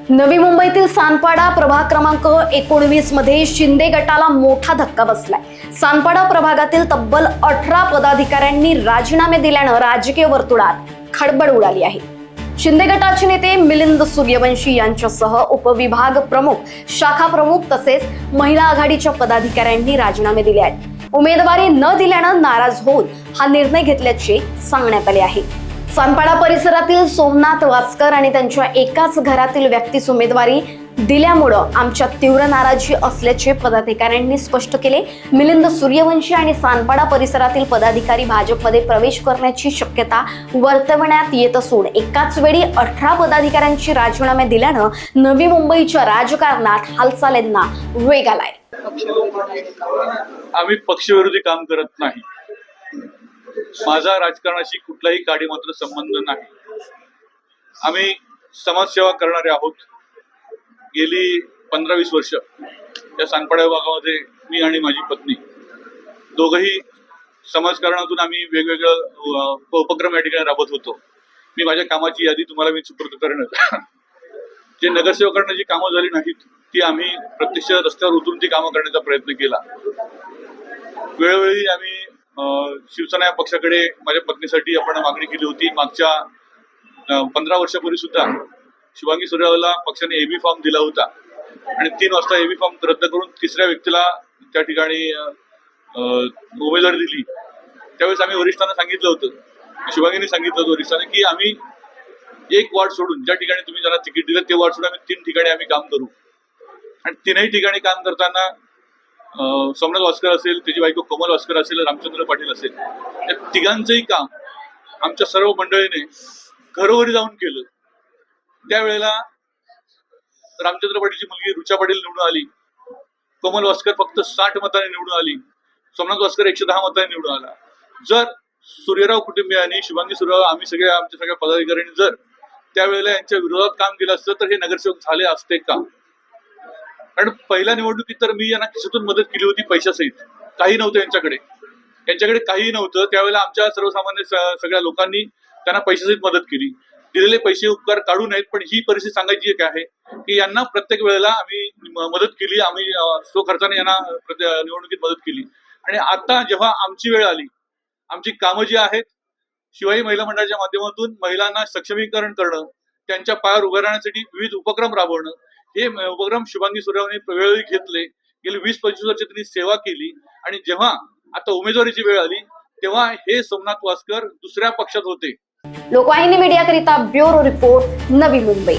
नवी मुंबईतील सानपाडा प्रभाग क्रमांक 19 मध्ये शिंदे गटाला मोठा धक्का बसलाय। सानपाडा प्रभागातील तब्बल 18 पदाधिकाऱ्यांनी राजीनामे दिल्यानं राजकीय वर्तुळात खळबळ उडाली आहे। शिंदे गटाचे नेते मिलिंद सूर्यवंशी यांच्यासह उपविभाग प्रमुख, शाखा प्रमुख तसेच महिला आघाडीच्या पदाधिकाऱ्यांनी राजीनामे दिले आहेत। उमेदवारी न दिल्यानं नाराज होऊन हा निर्णय घेतल्याचे सांगण्यात आले आहे। सानपाडा परिसरातील सोमनाथ वास्कर आणि त्यांच्या एकाच घरातील व्यक्तीस उमेदवारी दिल्यामुळे आमच्या तीव्र नाराजी असल्याचे पदाधिकाऱ्यांनी स्पष्ट केले। मिलिंद सूर्यवंशी आणि सानपाडा परिसरातील पदाधिकारी भाजपमध्ये प्रवेश करण्याची शक्यता वर्तवण्यात येत असून एकाच वेळी 18 पदाधिकाऱ्यांची राजीनामे दिल्यानं नवी मुंबईच्या राजकारणात हालचालींना वेग आलाय। आम्ही पक्षविरोधी काम करत नाही। माझा राजकारणाशी कुठलाही काडी मात्र संबंध नाही। आम्ही समाजसेवा करणारे आहोत। गेली 15-20 वर्ष या सानपाडा विभागामध्ये मी आणि माझी पत्नी दोघंही समाजकारणातून आम्ही वेगवेगळं उपक्रम या ठिकाणी राबवत होतो। मी माझ्या कामाची यादी तुम्हाला सुपूर्द करेन। जे नगरसेवकांना जी कामं झाली नाहीत ती आम्ही प्रत्यक्ष रस्त्यावर उतरून ती कामं करण्याचा प्रयत्न केला। वेळोवेळी आम्ही शिवसेना या पक्षाकडे माझ्या पत्नीसाठी आपण मागणी केली होती। मागच्या 15 वर्षापूर्वी सुद्धा शुभांगी सूर्यवंशीला पक्षाने एबी फॉर्म दिला होता आणि 3 वाजता एबी फॉर्म रद्द करून तिसऱ्या व्यक्तीला त्या ठिकाणी उमेदवारी दिली। त्यावेळेस आम्ही वरिष्ठांना सांगितलं होतं, शुभांगीने सांगितलं होतं वरिष्ठांना की आम्ही एक वार्ड सोडून ज्या ठिकाणी तुम्ही ज्याला तिकीट दिलं ते वार्ड सोडून आम्ही 3 ठिकाणी आम्ही काम करू। आणि 3ही ठिकाणी काम करताना सोमनाथ वास्कर असेल, त्याची बायको कोमल वास्कर असेल, रामचंद्र पाटील असेल, या तिघांचंही काम आमच्या सर्व मंडळीने घरोघरी जाऊन केलं। त्यावेळेला रामचंद्र पाटीलची मुलगी रुचा पाटील निवडून आली, कोमल वास्कर फक्त 60 मतांनी निवडून आली, सोमनाथ वास्कर 110 मतांनी निवडून आला। जर सूर्यराव कुटुंबियांनी, शुभांगी सूर्यराव, आम्ही आमच्या सगळ्या पदाधिकाऱ्यांनी जर त्यावेळेला यांच्या विरोधात काम केलं असतं तर हे नगरसेवक झाले असते का? कारण पहिल्या निवडणुकीत तर मी यांना खिशातून मदत केली होती पैशासहित। काही नव्हतं यांच्याकडे काहीही नव्हतं। त्यावेळेला आमच्या सर्वसामान्य सगळ्या लोकांनी त्यांना पैशासहित मदत केली। दिलेले पैसे उपकार काढू नयेत, पण ही परिस्थिती सांगायची एक आहे की यांना प्रत्येक वेळेला आम्ही मदत केली, आम्ही स्वखर्चाने यांना निवडणुकीत मदत केली। आणि आता जेव्हा आमची वेळ आली, आमची कामं जी आहेत, शिवाई महिला मंडळाच्या माध्यमातून महिलांना सक्षमीकरण करणं, त्यांच्या पायावर उभं राहण्यासाठी विविध उपक्रम राबवणं, हे उपक्रम शुभांगी सूर्यवंशी वेळोवेळी घेतले। गेली 20-25 वर्ष त्यांनी सेवा केली आणि जेव्हा आता उमेदवारीची वेळ आली तेव्हा हे सोमनाथ वास्कर दुसऱ्या पक्षात होते। लोकवाहिनी मीडियाकरिता ब्युरो रिपोर्ट, नवी मुंबई।